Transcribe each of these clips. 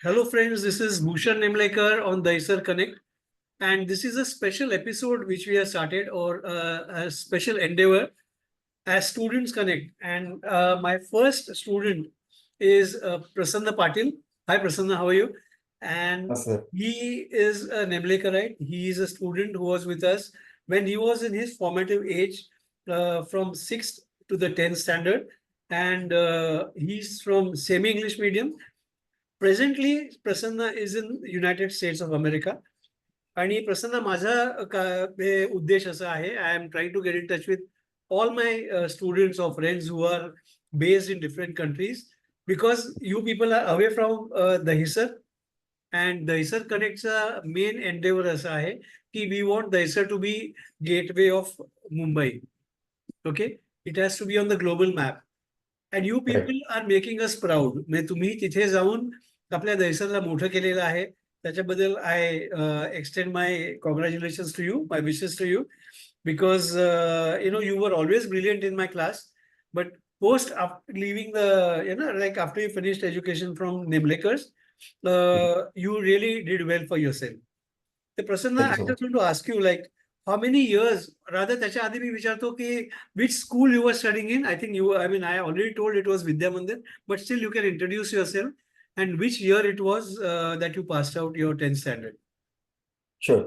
Hello, friends. This is Bhushan Nemlekar on Dahisar Connect, and this is a special episode which we have started, or a special endeavor as Students Connect. And my first student is Prasanna Patil. Hi, Prasanna. How are you? And Yes, sir. he is a Nemlekarite. He is a student who was with us when he was in his formative age, from sixth to the 10th standard, and he's from semi-English medium. Presently, Prasanna is in United States of America. आणि प्रसन्न माझा हे उद्देश असा आहे I am trying to get in touch with all my students of friends who are based in different countries because you people are away from Dahisar and Dahisar कनेक्टचा main endeavour असा आहे की we want Dahisar to be gateway of Mumbai. Okay, it has to be on the global map and you Right. People are making us proud. म्हणजे तुम्ही तिथे जाऊन आपल्या दहिसरला मोठं केलेलं आहे. त्याच्याबद्दल I extend my congratulations to you, my wishes to you, because you were always brilliant in my class, but post after leaving the like after you finished education from Nimlekers, you really did well for yourself. So Prasanna, Thank you I so just much. want to ask you, like, how many years, rather त्याच्या आधी मी विचारतो की which school you were studying in. I think I mean, I already told it was Vidya Mandir, but still you can introduce yourself and which year it was that you passed out your 10th standard. Sure.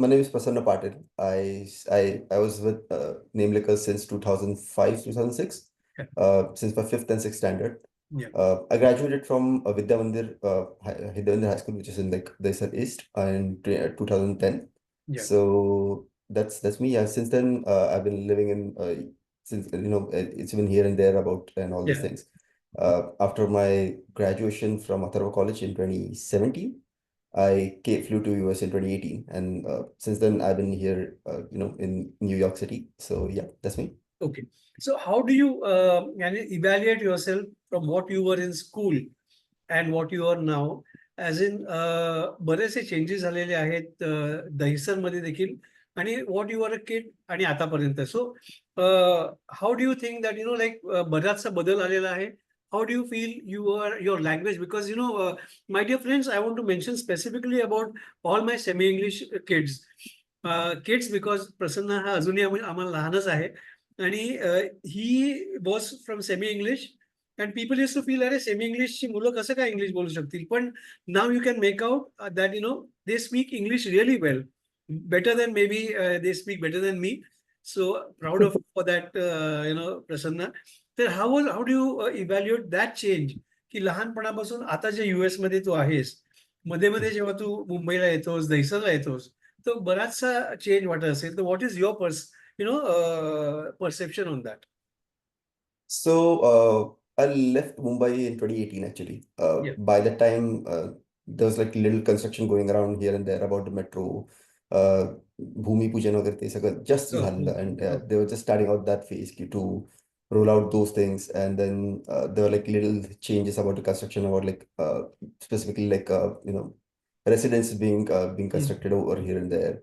My name is Prasanna Patil. I was with Namelikas since 2005, 2006, Yeah. since my fifth and sixth standard. Yeah. I graduated from Vidya Mandir High School, which is in like Dahisar East, in 2010. Yeah. So that's me. Since then, I've been living in since it's been here and there about and all these Yeah. things. After my graduation from Atharva College in 2017. Flew to US in 2018, and since then I've been here, in New York City. So yeah, that's me. Okay. So how do you evaluate yourself from what you were in school and what you are now? As in, बरेचसे changes झालेले आहेत दहिसर मध्ये देखील, आणि what you are a kid आणि आतापर्यंत. So how do you think that like बराचसा बदल आलेला आहे. How do you feel your language? Because my dear friends, I want to mention specifically about all my semi English kids because Prasanna हा अजूनही आम्हाला लहानच आहे. आणि he was from semi English and people use to feel अरे semi इंग्लिशची मुलं कसं काय इंग्लिश बोलू शकतील. पण now you can make out that they speak English really well, better than maybe they speak better than me. So proud of for that, Prasanna. तर how do you evaluate that change? की लहानपणापासून आता जे US मध्ये तू आहेस, मध्ये मध्ये जेव्हा तू मुंबईला येतोस, दहिसरला येतोस, तर बराचसा चेंज वाटत असेल. तर what is your perception on that? I left Mumbai in 2018 actually. Yeah. By that time, there was like little construction going around here and there about the metro. Bhumi Pujan वगैरे ते सगळं just Oh, झालेलं, and oh, they were just starting out that phase to roll out those things, and then there were like little changes about the construction, about like specifically like residents being mm, constructed over here and there.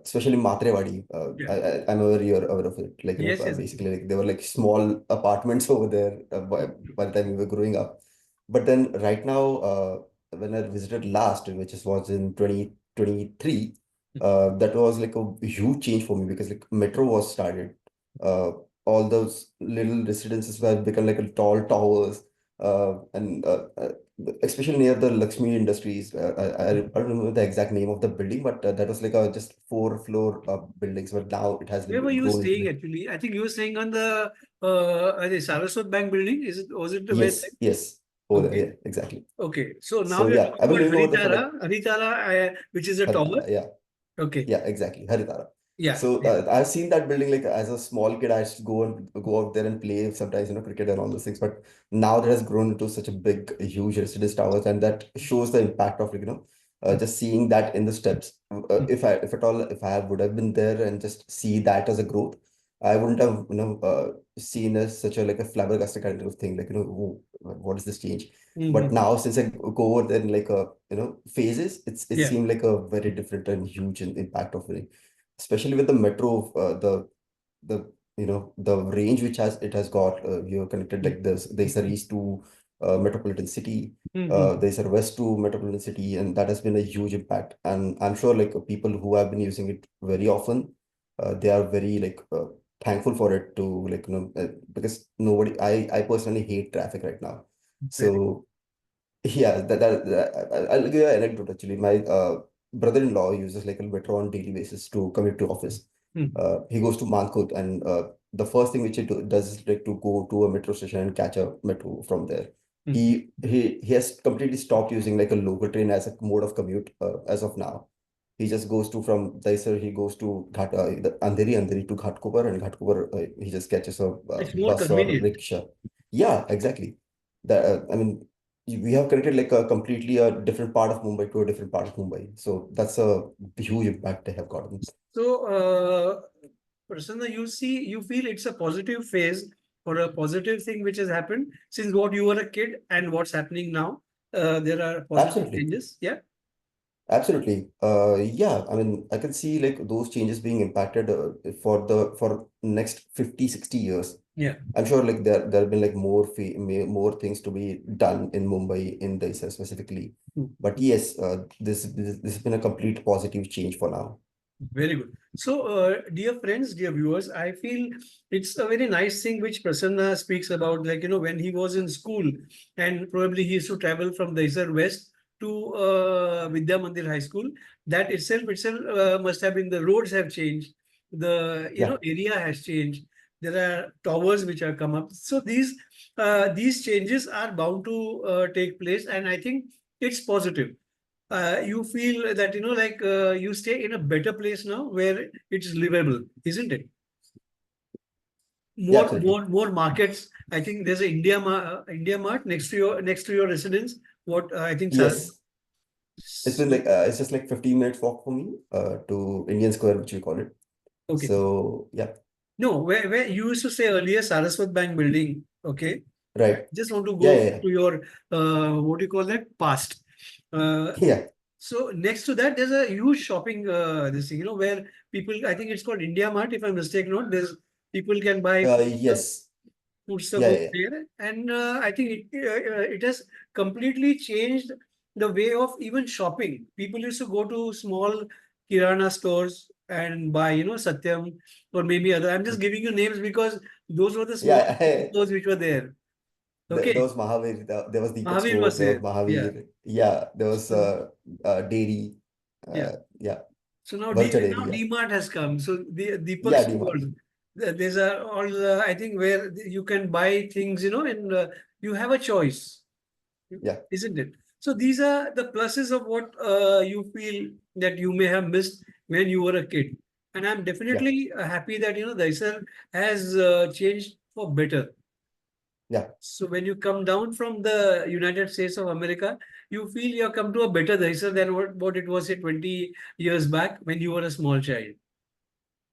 Especially Matrewadi, yeah. I'm aware of it. Like, Yes, yes. basically, like there were like small apartments over there by the time we were growing up. But then right now, when I visited last, was in 2023, that was like a huge change for me because like metro was started. All those little residences were become like a tall towers, and especially near the Lakshmi Industries. I don't remember the exact name of the building, but that was like a just four-floor buildings. But now it has Where were been you grown into staying like, actually? I think you were staying on the Saraswat Bank building. Was it the way? yes, over there, Okay. yeah, exactly. Okay. So now So you're yeah, talking I've been about living over there for like Haritara, which is a tower. Haritara, yeah. Okay. Yeah, exactly. Haritara. Yeah. So Yeah. I've seen that building like as a small kid. I used to go out there and play sometimes, cricket and all those things. But now that has grown into such a big, huge residence towers, and that shows the impact of like, just seeing that in the steps. If at all, if I would have been there and just see that as a growth, I wouldn't have seen as such a like a flabbergasted kind of thing. Like, "Whoa, what is this change?" But Mhm. now since I go over there in like a phases, it Yeah. seemed like a very different and huge impact of it, especially with the metro, the the range which has got, you're connected like this Dahisar East to metropolitan city, Mhm. Dahisar West to metropolitan city, and that has been a huge impact. And I'm sure like people who have been using it very often, they are very like thankful for it to like because nobody, I personally hate traffic right now. Very. So yeah, I'll give you an anecdote actually. My brother-in-law uses like a metro on daily basis to commute to office. Mhm. He goes to Mankut, and the first thing which does is like to go to a metro station and catch a metro from there. Mhm. He has completely stopped using like a local train as a mode of commute as of now. He just goes to from Dahisar, he goes to Andheri to Ghatkopar, and Ghatkopar he just catches a It's more bus or convenient. rickshaw. Yeah, exactly. That I mean, we have connected like a completely a different part of Mumbai to a different part of Mumbai. So that's a huge impact they have gotten. So, Prasanna, you feel it's a positive phase or a positive thing which has happened since what you were a kid and what's happening now. There are positive Absolutely. changes. Yeah. Absolutely. Yeah, I mean, I can see like those changes being impacted for next 50, 60 years. Yeah. I'm sure like there have been like more things to be done in Mumbai in this specifically. Mm. But yes, this has been a complete positive change for now. Very good. So, dear friends, dear viewers, I feel it's a very nice thing which Prasanna speaks about. Like, when he was in school and probably he used to travel from Dahisar West to Vidya Mandir High School. That itself must have been the roads have changed. The, Yeah, area has changed. There are towers which have come up. So these changes are bound to take place. And I think it's positive. You feel that you stay in a better place now where it's livable, isn't it? yeah, More absolutely. more more markets. I think there's a India Mart next to your residence. What I think Yes, it's been so, like it's just like 15 minutes walk for me to Indian Square, which we call it. okay. So yeah, No, where you used to say earlier Saraswat Bank building. Okay, right. just want to Yeah, go yeah, to your what do you call that past. Uh, yeah. so next to that, there's a huge shopping this thing, where people. I think it's called India Mart, if I'm mistaken. Not there's people can buy Yes. food stuff Yeah, over yeah, yeah. there, and I think it has completely changed the way of even shopping. People used to go to small kirana stores and buy, Satyam or maybe other. I'm just giving you names because those were the small Yeah, stores which were there. there Okay, was Mahavir, there was Deepak Mahavir store, was there was there. Yeah. Mahavir. Yeah, there was So, Dairy. yeah. Yeah, So now Varcha Now Dairy. Yeah, DMart has come. So the Deepak yeah, DMart. stores. There's a all I think where you can buy things, and you have a choice, Yeah, isn't it? So these are the pluses of what you feel that you may have missed when you were a kid. And I'm yeah, definitely happy that Dahisar has changed for better. yeah, So when you come down from the United States of America, you feel you have come to a better Dahisar than what it was say 20 years back when you were a small child.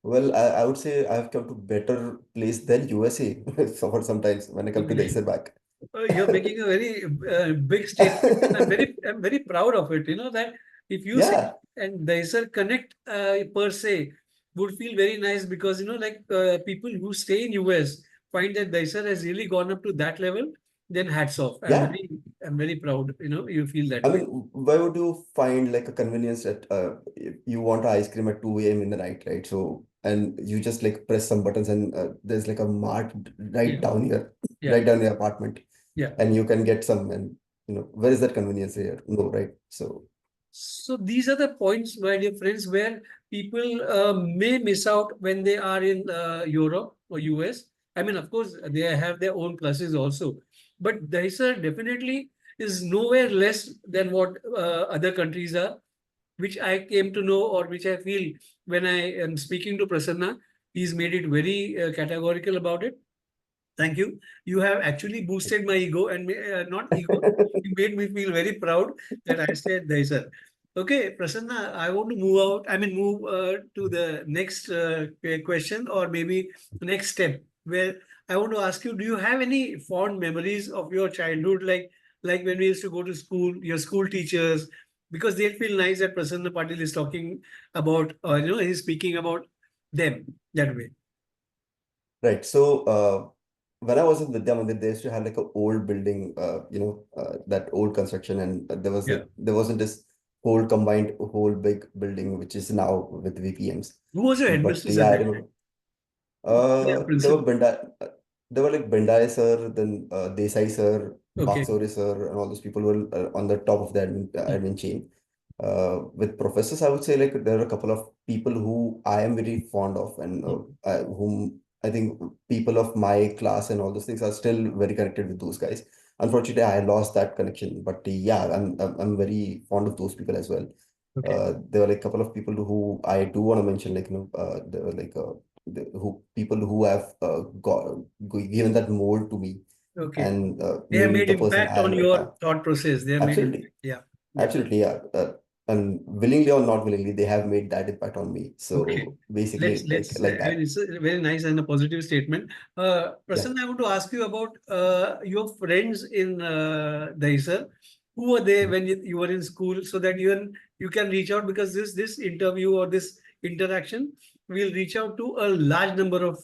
Well, I would say I've come to better place than USA for sometimes when I come to the Okay. Isar back. You're making a very big statement, and I'm very proud of it. You know that if you say Yeah, and Dahisar Connect per se would feel very nice because people who stay in US find that Dahisar has really gone up to that level. Then hats off. yeah. I'm very proud. You feel that I way. mean, why would you find like a convenience that if you want ice cream at 2 a.m. in the night, right? So, and you just like press some buttons and there's like a mart Yeah, right down here, yeah, right down your apartment, yeah. and you can get some. And where is that convenience here? No, right? So, So these are the points, my dear friends, where people may miss out when they are in Europe or US. I mean, of course, they have their own pluses also, but Dahisar definitely is nowhere less than what other countries are, which I came to know or which I feel when I am speaking to Prasanna. He's made it very categorical about it. Thank you. You have actually boosted my ego and not ego. You made me feel very proud that I said Daisar. Okay, Prasanna, I want to move out. I mean, move to the next question or maybe next step where I want to ask you: do you have any fond memories of your childhood, like when we used to go to school, your school teachers, because they'll feel nice that Prasanna Patil is talking about, he's speaking about them that way. right. So, when I was in Vidya Mandir, they used to have like an old building, that old construction, and Yeah. there wasn't this whole big building which is now with VPMs. Who was your But headmistress yeah, at I that remember. time? Yeah, principal. There were like Bandai sir, then Desai sir, Okay. Paksori sir, and all those people were on the top of the Mm. admin chain. With professors, I would say like there are a couple of people who I am very fond of, and Mm. whom I think people of my class and all those things are still very connected with those guys. Unfortunately, I lost that connection, but yeah, I'm very fond of those people as well. Okay. There were like a couple of people who I do want to mention, like there were like who people who have given that mold to me Okay. and They have made me made the person impact I on am right your now. thought process. They have made Absolutely. impact. Yeah. Yeah. Absolutely, yeah. And willingly or not willingly, they have made that impact on me. Okay. So basically, Let's. like I mean, that. it's a very nice and a positive statement. Yeah, Prasanna, I want to ask you about your friends in Dahisar. Who were they when you were in school, so that you can reach out, because this interview or this interaction will reach out to a large number of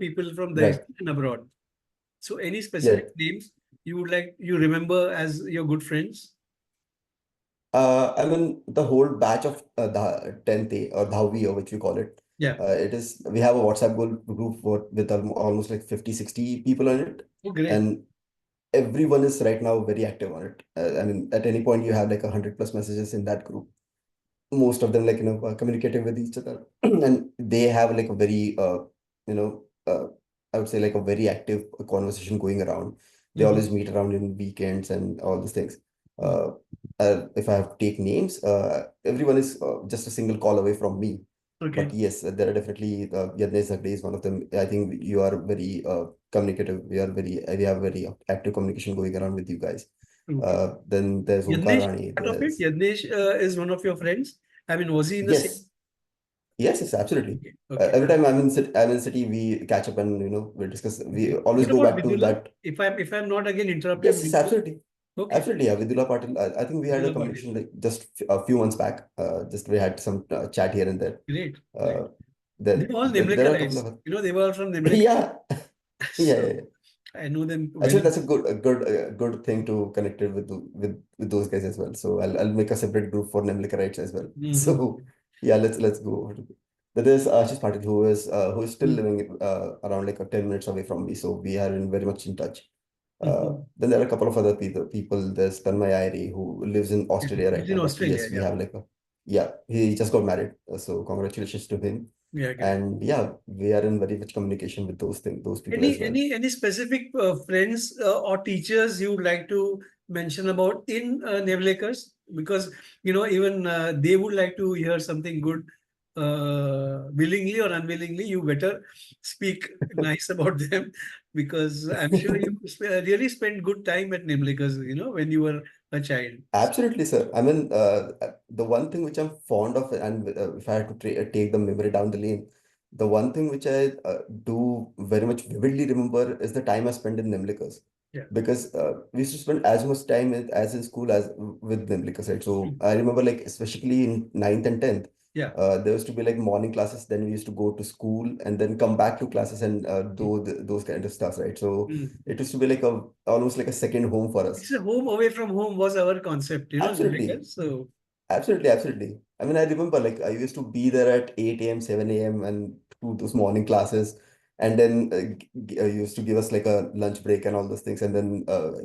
people from Dahisar right. and abroad. So, any Yeah. specific names you remember as your good friends? I mean, the whole batch of the 10th A or Dhawi, or which we call it, Yeah. we have a WhatsApp group with almost like 50, 60 people on it. Oh, great. And everyone is right now very active on it. I mean, at any point, you have like 100 plus messages in that group. Most of them like communicating with each other and they have like a very you know I would say like a very active conversation going around. They Mhm. always meet around in weekends and all these things. Mm. uh, if I have to take names, everyone is just a single call away from me. But Okay. yes, there are definitely Yadnesh Zagde is one of them. I think you are very communicative. We have very active communication going around with you guys. Okay. Then there's Omkar Yadnesh, Rani. part of it. There's Yadnesh is one of your friends. I mean, was he in the same? Yes. Yes, yes, absolutely. Okay. Okay. Every time I'm in city, we catch up and we discuss. We Okay. always What go about back to Vidula? that. If I'm not again interrupting Yes, yes, Vidula. absolutely, Okay. absolutely. Yeah, Vidula Patil. I think we had a Vidula Patil. communication like just a few months back. Just we had some chat here and there. Great. Great. Uh, They then were all there are a couple Nemlekarites. of They were all from Nemlekar. yeah, yeah, So yeah. I know them well. Actually, that's a good thing to connect it with those guys as well. So I'll make a separate group for Nemlikarites as well. Mhm. So yeah, let's go over to it. Then there's Ashish Patil who is still Mhm. living around like 10 minutes away from me. So we are very much in touch. Mhm. Then there are a couple of other people. There's Tanmay Irie who lives in Yeah. Australia He's right in now. But Australia. yes, we Yeah. have like a yeah, he just got married. So congratulations to him. Yeah. Great. And yeah, we are in very much communication with those people as Any well. any any specific friends or teachers you would like to mention about in Nevlekers? Because even they would like to hear something good, willingly or unwillingly. You better speak nice about them, because I'm sure you really spent good time at Nevlekers. When you were a child. Absolutely, sir. I mean, the one thing which I'm fond of, and if I had to take the memory down the lane, the one thing which I do very much vividly remember is the time I spent in Nimlikas. Yeah. Because we used to spend as much time as in school as with Nimlikas, right? So Mm. I remember, like, especially in ninth and 10th, Yeah. there used to be like morning classes, then we used to go to school and then come back to classes and Mm. do those kind of stuff, right? So Mm. it used to be like almost like a second home for us. It's a home away from home was our concept, Absolutely. Nevlekers. So. Absolutely, absolutely. I mean, I remember like I used to be there at 8 a.m., 7 a.m. and do those morning classes. And then used to give us like a lunch break and all those things. And then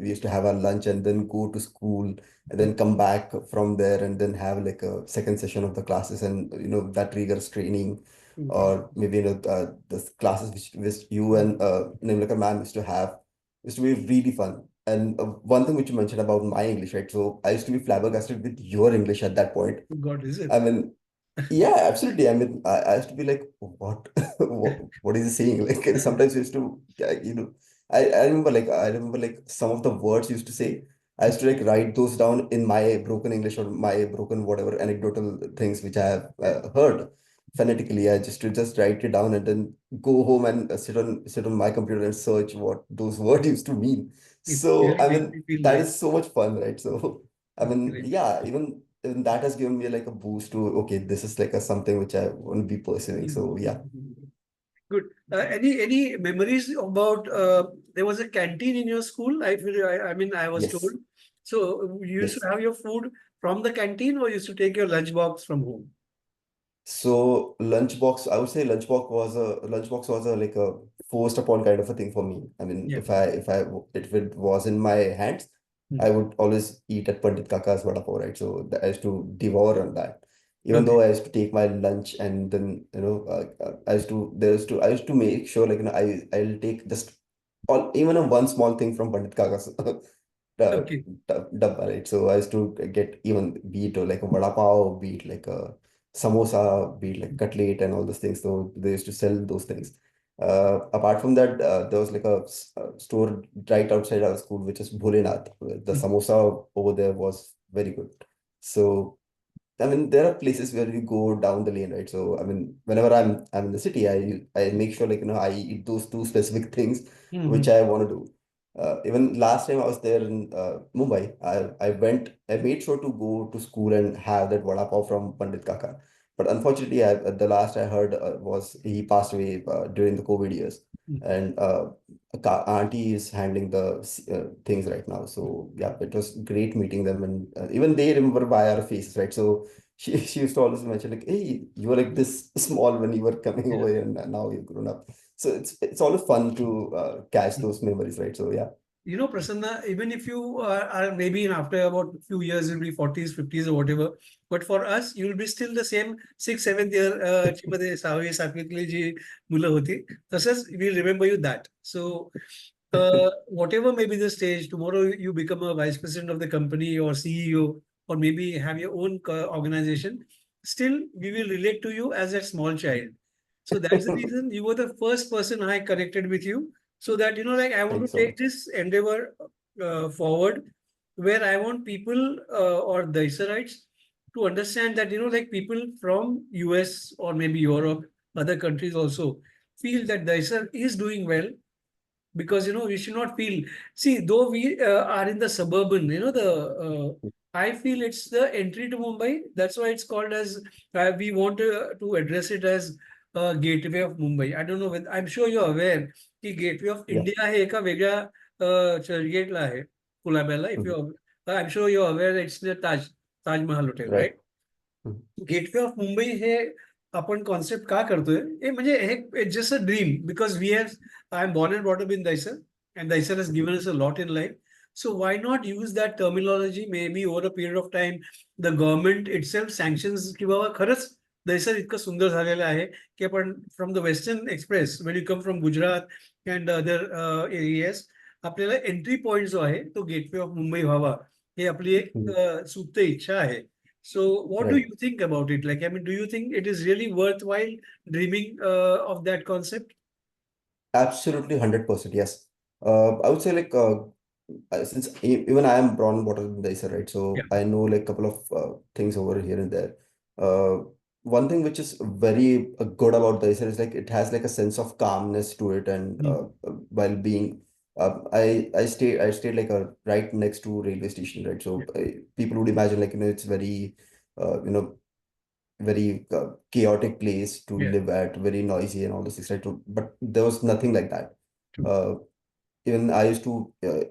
we used to have our lunch and then go to school and then come back from there and then have like a second session of the classes and, that rigorous training Mm. or maybe, the classes which you and Nimlika ma'am used to have used to be really fun. And one thing which you mentioned about my English, right? So I used to be flabbergasted with your English at that point. God, is it? I mean, yeah, absolutely. I mean, I used to be like, what? what is he saying? Like, sometimes I used to, yeah, I remember like some of the words you used to say. I used to like write those down in my broken English or my broken whatever anecdotal things which I have heard phonetically. I just write it down and then go home and sit on my computer and search what those words used to mean. It So really I makes mean, me feel that nice. is so much fun, right? So I mean, Great. yeah, even that has given me like a boost to okay, this is like a something which I want to be pursuing. So yeah, Good. Any memories about there was a canteen in your school? I mean, I was told. Yes, So you used to yes. have your food from the canteen, or you used to take your lunchbox from home? So lunchbox, I would say lunchbox was a like a forced upon kind of a thing for me. I mean, Yeah. if it was in my hands, I Hmm. would always eat at Pandit Kaka's vada pav, right? So I used to devour on that. Even Okay. though I used to take my lunch and then I used to make sure like I'll take just all even a one small thing from Pandit Kaka's the Okay. dabba, right? So I used to get even be it like a vada pav, be it like a samosa, be it like cutlet and all those things. So they used to sell those things. Apart from that, there was like a store right outside our school, which is Bholenath. The Hmm. samosa over there was very good. So I mean, there are places where you go down the lane, right? So I mean, whenever I'm in the city, I make sure like I eat those two specific things which Hmm. I want to do. Even last time I was there in Mumbai, I made sure to go to school and have that vada pav from Pandit Kaka. But unfortunately, the last I heard was he passed away during the COVID years, Hmm. and auntie is handling the things right now. So yeah, it was great meeting them, and even they remember by our faces, right? So she used to always mention like, "Hey, you were like this small when you were coming Yeah. over here, and now you've grown up." So it's always fun to catch Hmm. those memories, right? So yeah. You know, Prasanna, even if you are maybe in after about a few years, you'll be 40s, 50s, or whatever. But for us, you'll be still the same 6th, 7th year ची मध्ये 6वी, 7वीतली जी मुलं होती. तसंच we'll remember you that. So whatever may be the stage, tomorrow you become a vice president of the company or CEO, or maybe have your own organization, still we will relate to you as a small child. So that's the reason you were the first person I connected with you. So that, like I want Thank you to so take much. this endeavor forward, where I want people or the Israelites to understand that, like people from US or maybe Europe, other countries also feel that the Israel is doing well, because we should not feel, see, though we are in the suburban, the I feel it's the entry to Mumbai. That's why it's called as, we want to address it as gateway of Mumbai. I don't know when, I'm sure you're aware की gateway of Yeah. India हे एका वेगळ्या चर्चगेटला आहे, कुलाब्याला. If Mhm. You, I am sure you aware it's the Taj Mahal hotel, Right. Right? Mhm. Gateway of Mumbai हे आपण concept का करतोय, हे म्हणजे हे just a dream, because we have, I am born and brought up in Dahisar, and Dahisar has Mhm. given us a lot in life. So why not use that terminology? Maybe over a period of time the government itself sanctions की बाबा खरंच Dahisar इतकं सुंदर झालेलं आहे की आपण from the western express, when you come from Gujarat and other areas, आपल्याला entry point जो आहे तो गेटवे ऑफ मुंबई व्हावा, हे आपली एक Mhm. सुप्त इच्छा आहे. So, what do Right. you think about it? Like, I mean, do you think it is really worthwhile dreaming of that concept? Absolutely 100%. Yes. I would say like since even I am born and brought up in Dahisar, right? Yeah. So I know like a couple of things over here and there. Uh, One thing which is very good about Dahisar is like it has like a sense of calmness to it, and Mm. while being I stayed like right next to railway station, right? Yeah. So people would imagine like it's very uh, you know very chaotic place to Yeah. live at, very noisy and all this, things, right? But there was nothing like that. True. Uh, Even I used to,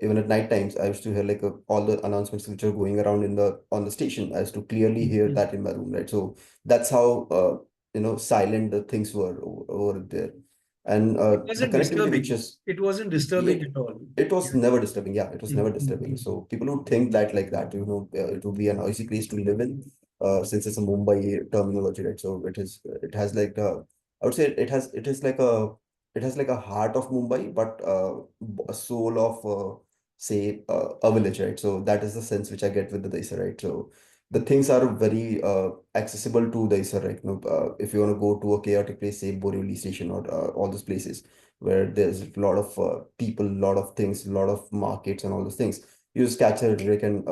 even at night times, I used to hear like all the announcements which are going around in the on the station. I used to clearly hear Mhm. that in my room, right? So that's how silent the things were over there, and It the wasn't connectivity which disturbing. is It wasn't yeah, disturbing at all. it Yeah. was never disturbing. Yeah, it was never disturbing. Mm-hmm. So people who think that like that, it would be a noisy place to live in, since it's a Mumbai terminology, right? So it has like I would say it has like a heart of Mumbai, but a soul of say a village, right? So that is the sense which I get with the Dahisar, right? So the things are very accessible to Dahisar, right? If you want to go to a chaotic place, say Borivali station or all those places where there's a lot of people, a lot of things, a lot of markets and all those things. You just catch a rig and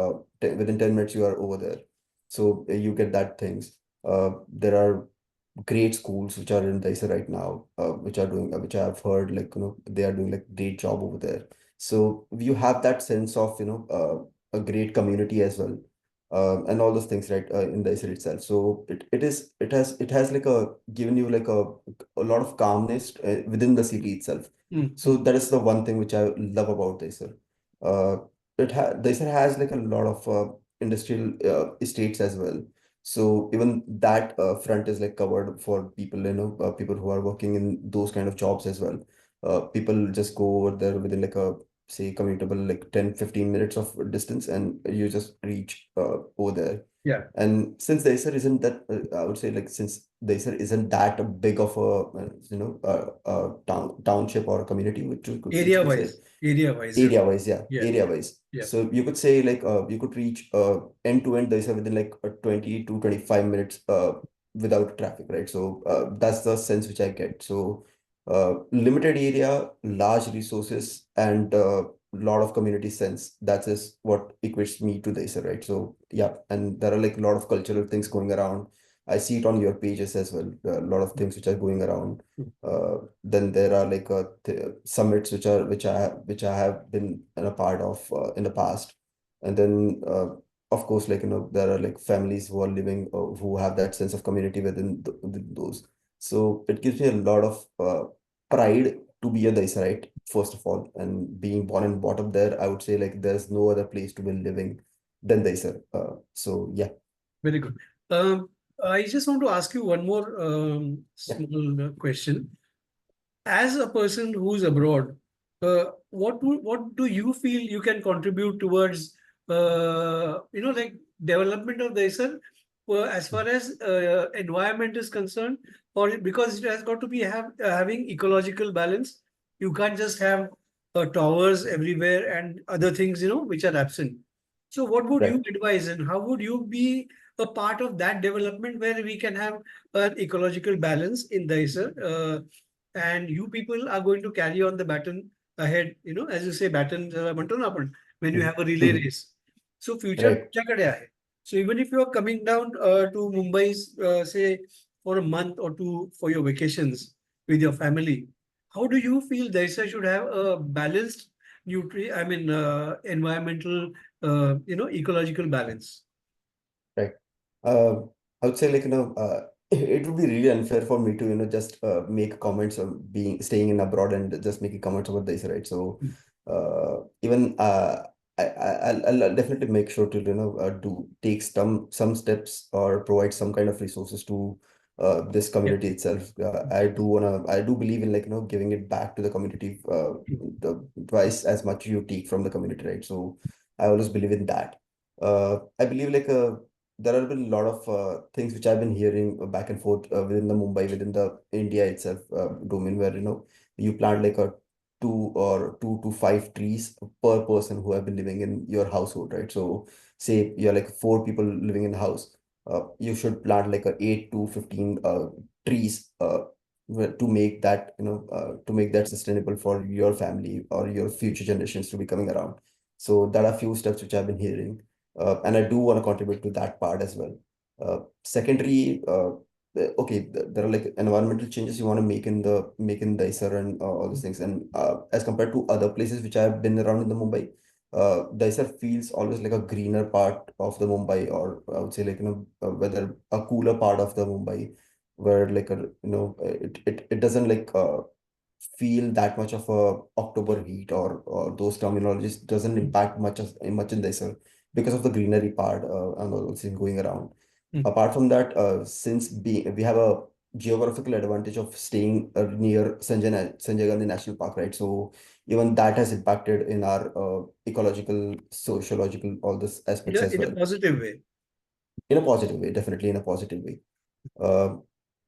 within 10 minutes you are over there. So you get that things. There are great schools which are in Daisha right now, which I have heard like, they are doing like great job over there. So you have that sense of, a great community as well. and all those things, right, in the essay itself. So it has like a given you like a lot of calmness within the city itself. So that is the one thing which I love about Dahisar. Uh, Dahisar has like a lot of industrial estates as well. So even that front is like covered for people, people who are working in those kind of jobs as well. People just go over there within like a say commutable like 10-15 minutes of distance, and you just reach over there. Yeah. And since Dahisar isn't that I would say like since Dahisar isn't that big of a township or a community, which you Area could say wise, area wise. area wise, yeah, Yeah. area wise. Yeah. So you could say like you could reach end to end Dahisar within like 20 to 25 minutes without traffic, right? So that's the sense which I get. So limited area, large resources, and lot of community sense. That is what equates me to Dahisar, right? So yeah, and there are like a lot of cultural things going around. I see it on your pages as well. A lot of things which are going around. Then there are like summits which I have been a part of in the past, and then of course like there are like families who are living who have that sense of community within those. So it gives me a lot of pride to be a Daisarite first of all, and being born and brought up there. I would say like there's no other place to be living than Daisar. So yeah, Very good. Um, I just want to ask you one more yeah, small question. As a person who's abroad, what do you feel you can contribute towards like development of the ISER as far as environment is concerned, or because it has got to be having ecological balance. You can't just have towers everywhere and other things which are absent. So what would you right. advise, and how would you be a part of that development where we can have an ecological balance in the ISER? And you people are going to carry on the baton ahead, as you say, baton म्हणतो ना आपण, when you Mhm. have a relay Mhm. race. So future Right. तुमच्याकडे आहे. So even if you are coming down to Mumbai, say for a month or two for your vacations with your family, how do you feel Dahisar should have a balanced environmental, ecological balance? Right. Uh, I would say like it would be really unfair for me to just make comments on being staying in abroad and just making comments about this, right? So even I'll definitely make sure to do take some steps or provide some kind of resources to this Yeah. community itself. I do believe in like giving it back to the community the twice as much you take from the community, right? So I always believe in that. I believe like there have been a lot of things which I've been hearing back and forth within the Mumbai, within the India itself domain, where you plant like a 2 to 5 trees per person who have been living in your household, right? So say you're like 4 people living in the house, you should plant like a 8 to 15 trees to make that to make that sustainable for your family or your future generations to be coming around. So there are few steps which I've been hearing, and I do want to contribute to that part as well. Secondary, okay, there are like environmental changes you want to make in the Dahisar and all those things. And as compared to other places which I've been around in the Mumbai, Dahisar feels always like a greener part of the Mumbai, or I would say like whether a cooler part of the Mumbai, where like it doesn't like feel that much of a October heat, or those terminologies doesn't impact much in this because of the greenery part and all those things going around. Mm. Apart from that, since we have a geographical advantage of staying near Sanjay Gandhi National Park, right? So even that has impacted in our ecological, sociological, all these aspects as In a well. positive way. In a positive way, definitely in a positive way. Uh,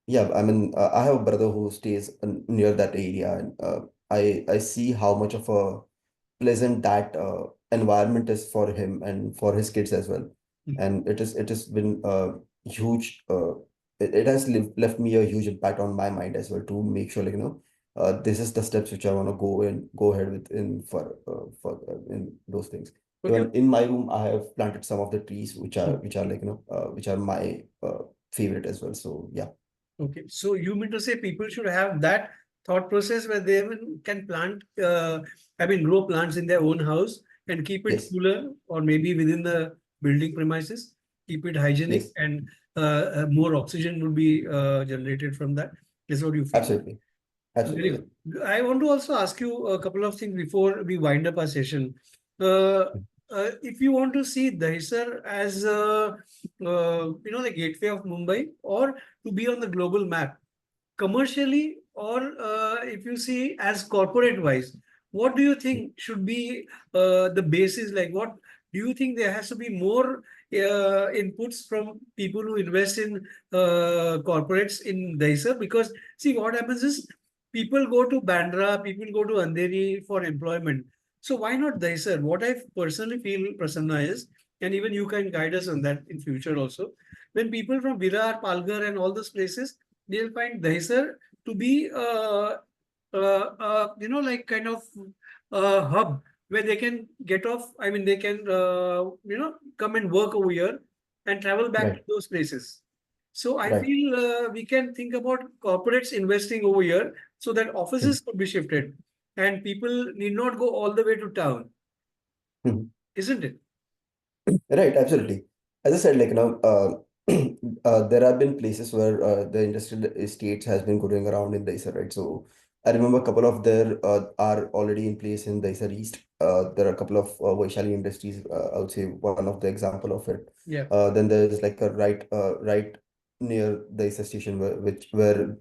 yeah, I mean, I have a brother who stays near that area, and I see how much of a pleasant that environment is for him and for his kids as well. Mm. And it has been huge. It has left me a huge impact on my mind as well, to make sure like this is the steps which I want to go ahead with in those things. Okay. Even in my room, I have planted some of the trees Mm. which are like which are my favorite as well. So yeah, Okay, so you mean to say people should have that thought process where they even can plant, grow plants in their own house and keep it yes, cooler, or maybe within the building premises, keep it hygienic, Yes, and more oxygen would be generated from that. Is what you feel. absolutely. Very Absolutely. Yeah. good. I want to also ask you a couple of things before we wind up our session. Uh, if you want to see Dahisar as the gateway of Mumbai, or to be on the global map, commercially, or if you see as corporate wise, what do you think should be the basis? Like, what do you think there has to be more inputs from people who invest in corporates in Dahisar? Because see, what happens is people go to Bandra, people go to Andheri for employment. So why not Dahisar? What I personally feel, Prasanna, is, and even you can guide us on that in future also. When people from Virar, Palghar, and all those places, they'll find Dahisar to be like kind of a hub where they can get off. I mean, they can come and work over here and travel back to Right. those places. So I Right. feel we can think about corporates investing over here so that offices could be shifted and people need not go all the way to town, isn't it? Right, absolutely. As I said, there have been places where the industrial estates has been going around in Dahisar, right? So I remember a couple of there are already in place in Dahisar East. There are a couple of Vaishali Industries. I would say one of the example of it. Yeah, Then there's like a right near Dahisar station where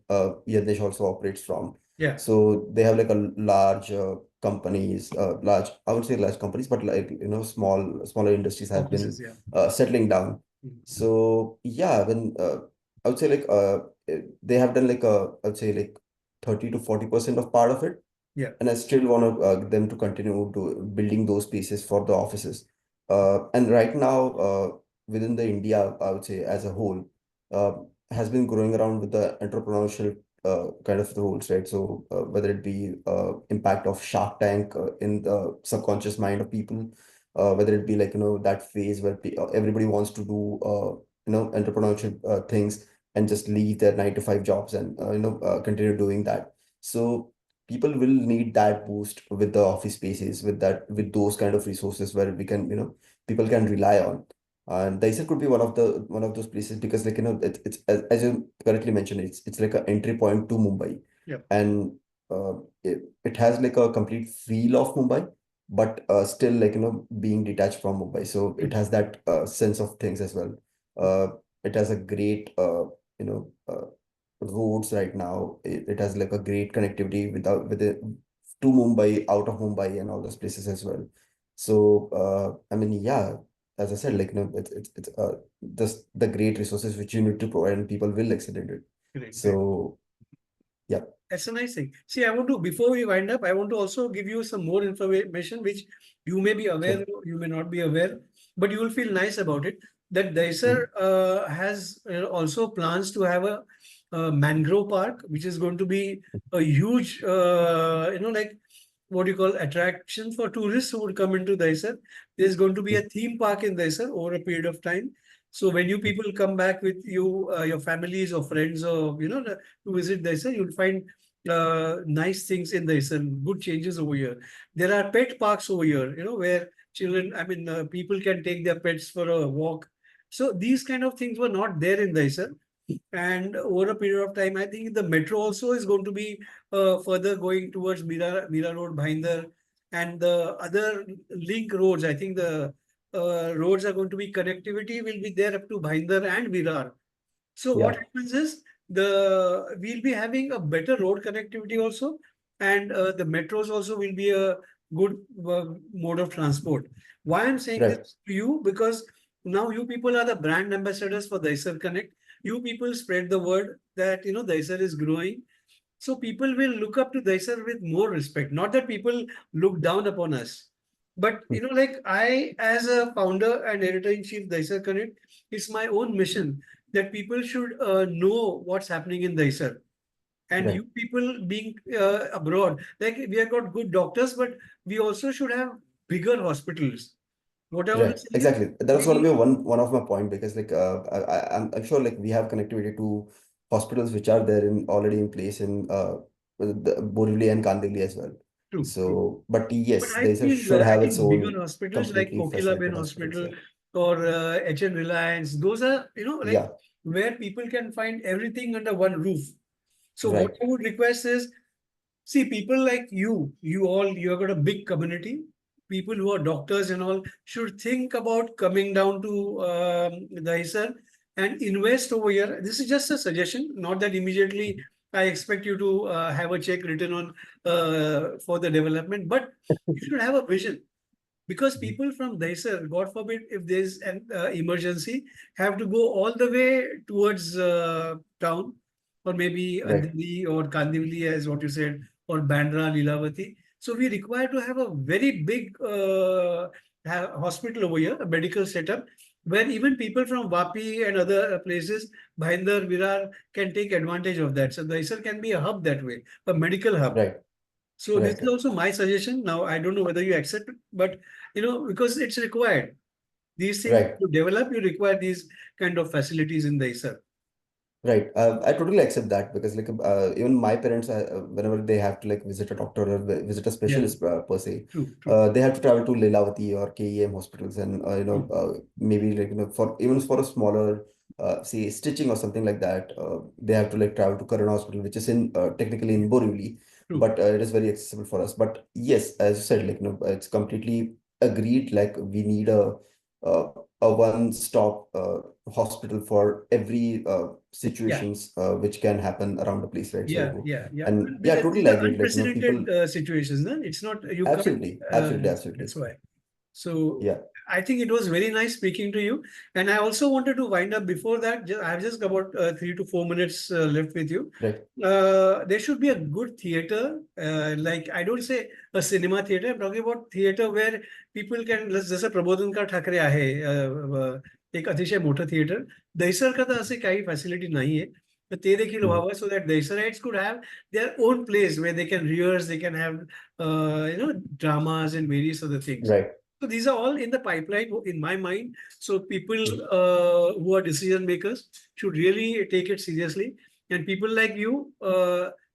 Yadnesh also operates from. yeah, So they have like a large companies, large, I would say large companies, but like, smaller industries have been offices, yeah. settling down. Mhm. So yeah, when I would say they have done I would say like 30 to 40% of part of it, Yeah, and I still want them to continue to building those spaces for the offices. And right now, within the India, I would say as a whole, uh, has been growing around with the entrepreneurial kind of roles, right? So whether it be impact of Shark Tank in the subconscious mind of people, whether it be that phase where everybody wants to do entrepreneurial things and just leave their 9 to 5 jobs and continue doing that. So people will need that boost with the office spaces, with those kind of resources where we can people can rely on. And Daisy could be one of those places because it's as you correctly mentioned, it's like an entry point to Mumbai. yeah. And it has like a complete feel of Mumbai, but still being detached from Mumbai, so it has that sense of things as well. uh, it has a great you know uh, roads right now. It has like a great connectivity with it to Mumbai, out of Mumbai, and all those places as well. So I mean, yeah, as I said, it's just the great resources which you need to provide, and people will accept it. Great, great. So yeah, That's a nice thing. See, I want to, before we wind up, I want to also give you some more information which you may be aware, sure. you may not be aware, but you will feel nice about it. That Dahisar Mhm. has also plans to have a mangrove park, which is going to be a huge, like what do you call attraction for tourists who would come into Dahisar. There's going to be a theme park in Dahisar over a period of time. So when you people come back with your families or friends or to visit Dahisar, you'll find nice things in Dahisar, good changes over here. There are pet parks over here, where children, I mean, people can take their pets for a walk. So these kind of things were not there in Dahisar. And over a period of time, I think the metro also is going to be further going towards Mira Road, Bhainder, and the other link roads. I think the roads are going to be connectivity will be there up to Bhainder and Virar. So what Yeah, happens is we'll be having a better road connectivity also, and the metros also will be a good mode of transport. Why I'm saying right. this to you, because now you people are the brand ambassadors for Dahisar Connect. You people spread the word that Dahisar is growing. So people will look up to Daisar with more respect. Not that people look down upon us. But like I, as a founder and editor-in-chief Daisar Connect, it's my own mission that people should know what's happening in Daisar. And you Right. people being abroad, like we have got good doctors, but we also should have bigger hospitals. What I want to Right, say is exactly. That was we going to need be one of my point because I'm sure like we have connectivity to hospitals which are there in already in place in Borivali and Kandivali as well. to. So, but But yes, I Dahisar feel should I have its think bigger own hospitals like completely Kokila Ben fascinated hospitals. Hospital Yeah. or HN Reliance. Those are, like Yeah. where people can find everything under one roof. So what Right. I would request is, see, people like you have got a big community. People who are doctors and all should think about coming down to Dahisar and invest over here. This is just a suggestion, not that immediately I expect you to have a check written on for the development, but you should have a vision. Because Mhm. people from Dahisar, God forbid, if there's an emergency, have to go all the way towards town, or maybe Right. Andheri or Kandivali, as what you said, or Bandra, Lilavati. So we require to have a very big hospital over here, a medical setup, where even people from Vapi and other places, Bhainder, Virar, can take advantage of that. So Dahisar can be a hub that way, a medical hub. Right. So this Right. is also my suggestion. Now I don't know whether you accept it, but because it's required. These things Right. to develop, you require these kind of facilities in the ISER. Right. I totally accept that because like even my parents, whenever they have to like visit a doctor or visit a Yeah, specialist per se, true, true. they have to travel to Lilavati or KEM hospitals and True. maybe like for even for a smaller say stitching or something like that, they have to like travel to Karana Hospital, which is in technically in Borivali, True. but it is very accessible for us. But yes, as you said, like it's completely agreed. Like we need uh, a one-stop hospital for every Yeah, situations which can happen around the place, right? yeah, So, yeah, yeah. and yeah, Because these totally are agreed. Like, people, unprecedented situations. No? It's not, you can't, absolutely, uh, absolutely, absolutely. that's why. So Yeah, I think it was very nice speaking to you. And I also wanted to wind up before that. I have just about 3 to 4 minutes left with you. right. There should be a good theater. Like, I don't say a cinema theater. I'm talking about theater where people can, जसं प्रबोधन का ठाकरे आहे एक अतिशय मोठं theatre. Dahisar का तर असे काही फॅसिलिटी नाहीये. तर ते देखील Mhm. व्हावं so that Dahisarites could have their own place where they can rehearse, they can have dramas and various other things. Right, So these are all in the pipeline in my mind. So people who are decision makers should really take it seriously. And people like you,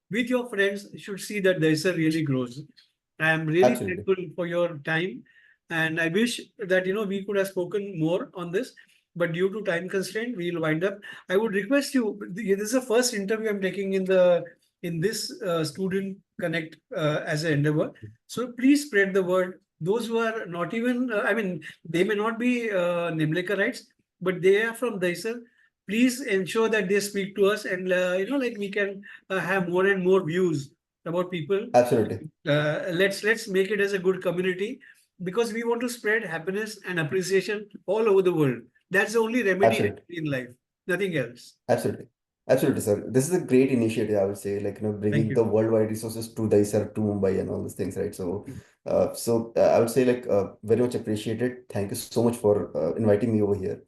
with your friends, should see that Dahisar really grows. I am really absolutely, thankful for your time. And I wish that, we could have spoken more on this. But due to time constraint, we'll wind up. I would request you. This is the first interview I'm taking in this student connect as an endeavor. So please spread the word. Those who are not even, I mean, they may not be Nemlekarites, but they are from Dahisar. Please ensure that they speak to us, and like we can have more and more views about people. absolutely, Let's make it as a good community, because we want to spread happiness and appreciation all over the world. That's the only remedy absolutely. in life, nothing else. Absolutely. Absolutely, sir. This is a great initiative, I would say, like, Thank bringing you. the worldwide resources to Dahisar, to Mumbai and all those things, right? So, I would say like, very much appreciated. Thank you so much for inviting me over here.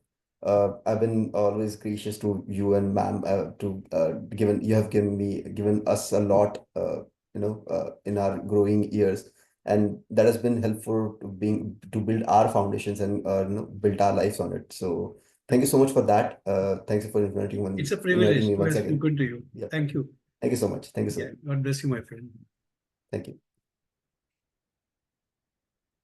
I've been always gracious to you and ma'am, you have given us a lot, in our growing years. And that has been helpful to build our foundations and, build our lives on it. So, thank you so much for that. Thanks for It's a inviting privilege me to have once again. spoken to you. Yeah. Thank you. Thank you so much. Thank you, Yeah, sir. God bless you, my friend. Thank you.